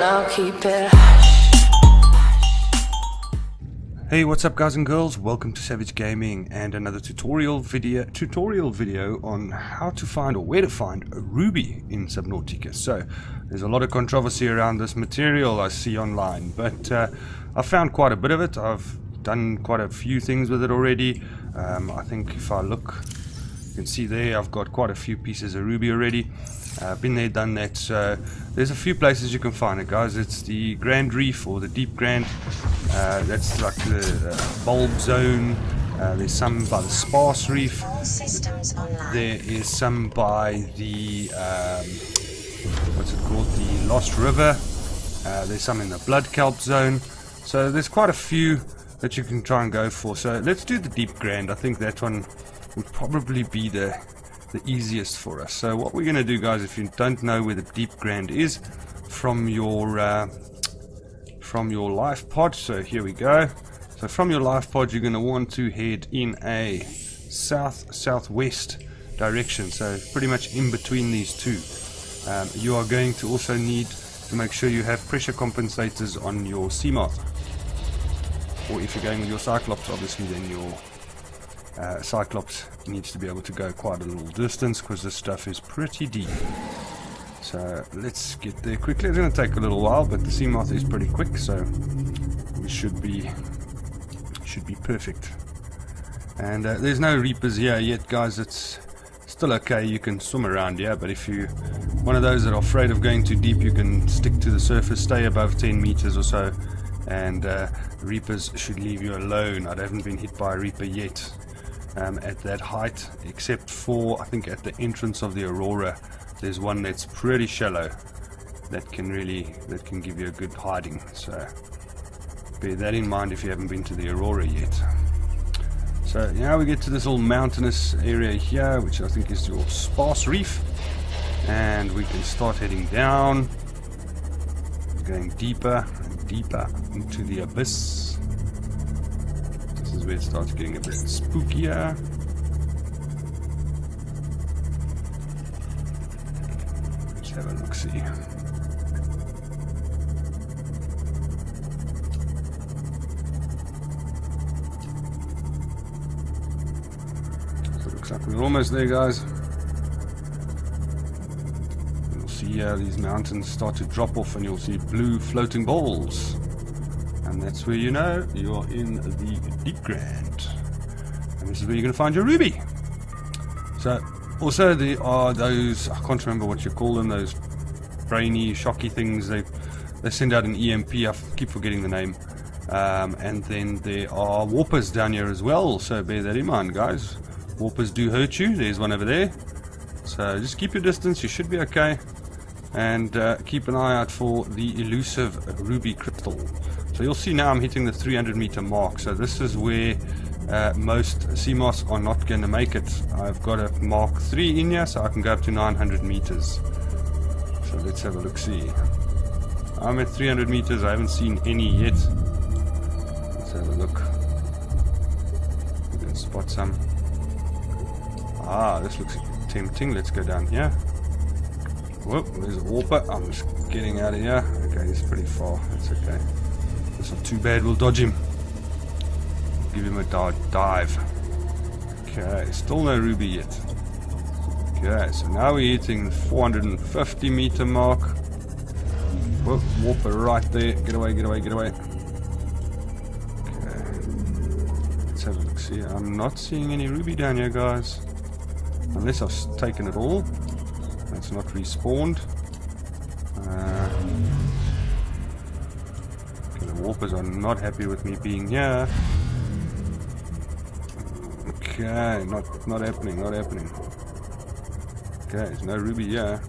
I'll keep it. Hey, what's up guys and girls, welcome to Savage Gaming and another tutorial video on how to find or where to find a ruby in Subnautica. So there's a lot of controversy around this material I see online, but I found quite a bit of it. I've done quite a few things with it already. I think if I look, you can see there I've got quite a few pieces of ruby already. Been there, done that. So there's a few places you can find it, guys. It's the Grand Reef or the Deep Grand. That's like the bulb zone. There's some by the Sparse Reef. There is some by the what's it called, the Lost River. There's some in the Blood Kelp zone. So there's quite a few that you can try and go for. So let's do the Deep Grand. I think that one would probably be the easiest for us. So what we're going to do, guys, if you don't know where the Deep Grand is, from your life pod, so here we go. So from your life pod you're going to want to head in a south-southwest direction, so pretty much in between these two. You are going to also need to make sure you have pressure compensators on your Seamoth, or if you're going with your Cyclops, obviously then your Cyclops needs to be able to go quite a little distance because this stuff is pretty deep. So let's get there quickly. It's going to take a little while, but the Seamoth is pretty quick, so we should be perfect. And there's no Reapers here yet, guys. It's still okay, you can swim around here, but if you're one of those that are afraid of going too deep, you can stick to the surface, stay above 10 meters or so, and Reapers should leave you alone. I haven't been hit by a Reaper yet at that height, except for I think at the entrance of the Aurora there's one that's pretty shallow that can give you a good hiding, so bear that in mind if you haven't been to the Aurora yet. So now we get to this little mountainous area here, which I think is your Sparse Reef, and we can start heading down, going deeper and deeper into the abyss. This is where it starts getting a bit spookier. Let's have a look, see. So it looks like we're almost there, guys. You'll see these mountains start to drop off and you'll see blue floating balls. And that's where you know you are in the Deep Grand. And this is where you're going to find your ruby. So, also there are those, I can't remember what you call them, those brainy, shocky things. They send out an EMP, I keep forgetting the name. And then there are warpers down here as well, so bear that in mind, guys. Warpers do hurt you, there's one over there. So just keep your distance, you should be okay. And keep an eye out for the elusive ruby crystal. So you'll see now I'm hitting the 300 meter mark, so this is where most Seamoths are not going to make it. I've got a Mark 3 in here, so I can go up to 900 meters. So let's have a look, see. I'm at 300 meters, I haven't seen any yet. Let's have a look. We can spot some. Ah, this looks tempting, let's go down here. Whoop, there's a warper. I'm just getting out of here. Okay, he's pretty far, that's okay. It's not too bad, we'll dodge him. Give him a dive. Okay, still no ruby yet. Okay, so now we're hitting the 450 meter mark. Whoop, warper right there. Get away, get away, get away. Okay. Let's have a look, see. I'm not seeing any ruby down here, guys. Unless I've taken it all. It's not respawned. Okay, the warpers are not happy with me being here. Okay, not happening, not happening. Okay, there's no ruby here.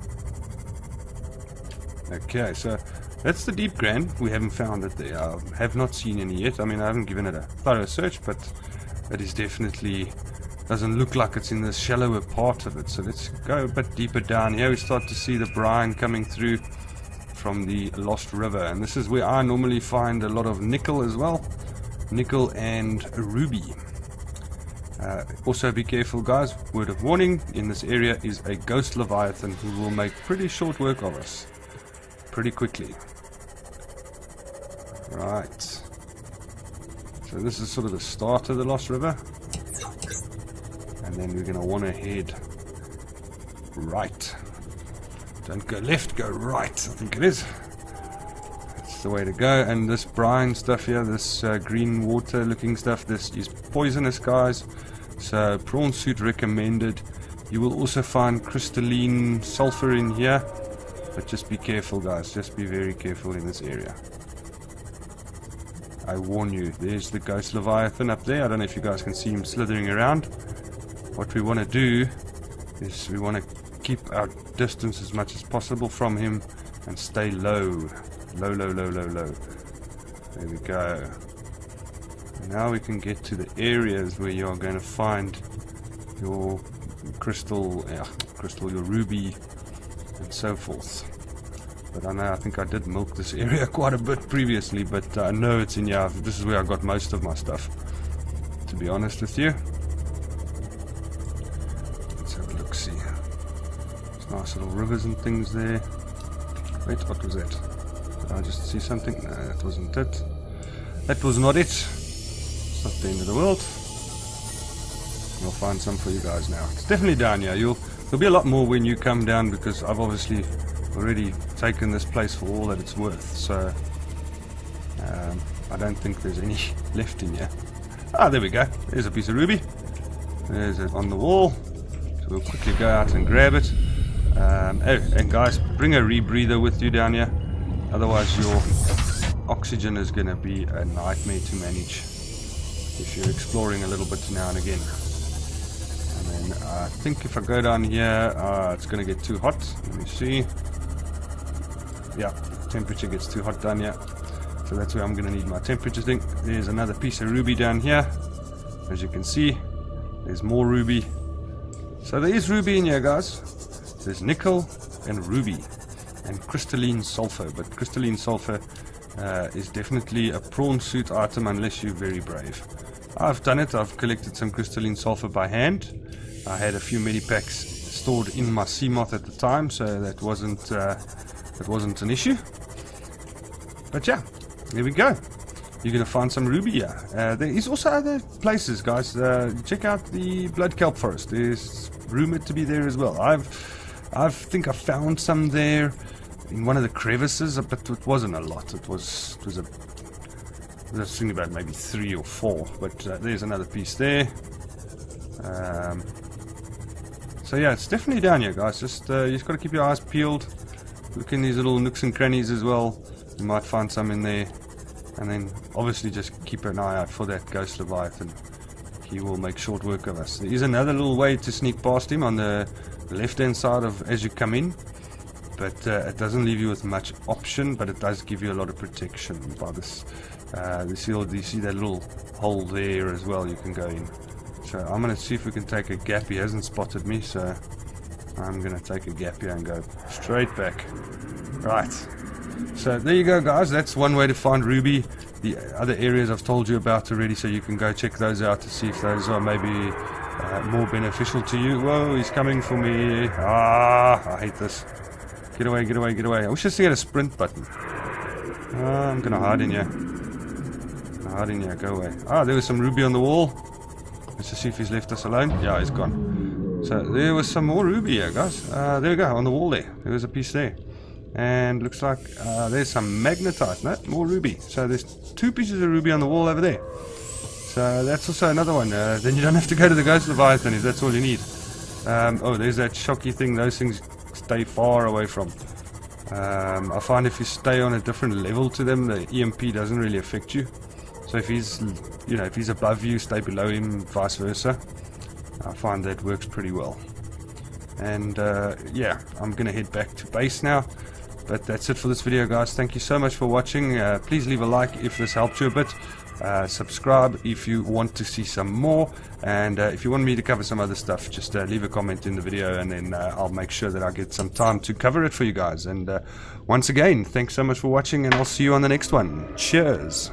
Okay, so that's the Deep Grand. We haven't found it there. I have not seen any yet. I mean, I haven't given it a thorough search, but it is definitely doesn't look like it's in the shallower part of it. So let's go a bit deeper down here. We start to see the brine coming through from the Lost River, and this is where I normally find a lot of nickel as well. Nickel and ruby. Also be careful, guys. Word of warning, in this area is a ghost leviathan who will make pretty short work of us pretty quickly. Right. So this is sort of the start of the Lost River. And then we're going to want to head right. Don't go left, go right, I think it is. That's the way to go. And this brine stuff here, this green water looking stuff, this is poisonous, guys. So prawn suit recommended. You will also find crystalline sulfur in here. But just be careful, guys. Just be very careful in this area. I warn you. There's the ghost Leviathan up there. I don't know if you guys can see him slithering around. What we want to do is we want to keep our distance as much as possible from him and stay low. Low. There we go. Now we can get to the areas where you're going to find your crystal, your ruby, and so forth. But I think I did milk this area quite a bit previously, but I know it's in here. This is where I got most of my stuff, to be honest with you. Let's have a look, see. There's nice little rivers and things there. Wait, what was that? Did I just see something? No, that wasn't it. That was not it. It's not the end of the world. We'll find some for you guys now. It's definitely down here. There'll be a lot more when you come down, because I've obviously already taken this place for all that it's worth. So I don't think there's any left in here. Ah, there we go. There's a piece of ruby. There's it on the wall. So we'll quickly go out and grab it. Oh, and guys, bring a rebreather with you down here. Otherwise your oxygen is going to be a nightmare to manage if you're exploring a little bit now and again. And then I think if I go down here, it's going to get too hot. Let me see. Yeah, temperature gets too hot down here. So that's where I'm going to need my temperature thing. There's another piece of ruby down here. As you can see, there's more ruby. So there is ruby in here, guys. There's nickel and ruby and crystalline sulfur. But crystalline sulfur is definitely a prawn suit item unless you're very brave. I've done it. I've collected some crystalline sulfur by hand. I had a few medipacks stored in my sea moth at the time, so that wasn't an issue. But yeah, there we go. You're going to find some ruby here. There is also other places, guys. Check out the blood kelp forest. There's rumored to be there as well. I think I found some there in one of the crevices, but it wasn't a lot. I was thinking about maybe 3 or 4, but there's another piece there. So yeah, it's definitely down here, guys. You just got to keep your eyes peeled. Look in these little nooks and crannies as well. You might find some in there. And then obviously just keep an eye out for that ghost Leviathan. He will make short work of us. There is another little way to sneak past him on the left hand side of as you come in. But it doesn't leave you with much option, but it does give you a lot of protection by this. You see that little hole there as well you can go in. So I'm going to see if we can take a gap. He hasn't spotted me, so I'm going to take a gap here and go straight back. Right. So there you go, guys. That's one way to find ruby. The other areas I've told you about already, so you can go check those out to see if those are maybe more beneficial to you. Whoa, he's coming for me. I hate this. Get away, get away, get away. I wish I had a sprint button. I'm going to hide in here. Hide in here, go away. There was some ruby on the wall. Let's just see if he's left us alone. Yeah, he's gone. So there was some more ruby here, guys. There we go, on the wall there. There was a piece there. And looks like there's some magnetite. No, more ruby. So there's 2 pieces of ruby on the wall over there. So that's also another one. Then you don't have to go to the ghost Leviathan if that's all you need. There's that shocky thing. Those things stay far away from. I find if you stay on a different level to them, the EMP doesn't really affect you. So if he's above you, stay below him, vice versa. I find that works pretty well. And yeah, I'm gonna head back to base now. But that's it for this video, guys. Thank you so much for watching. Please leave a like if this helped you a bit. Subscribe if you want to see some more. And if you want me to cover some other stuff, just leave a comment in the video, and then I'll make sure that I get some time to cover it for you guys. And once again, thanks so much for watching, and I'll see you on the next one. Cheers.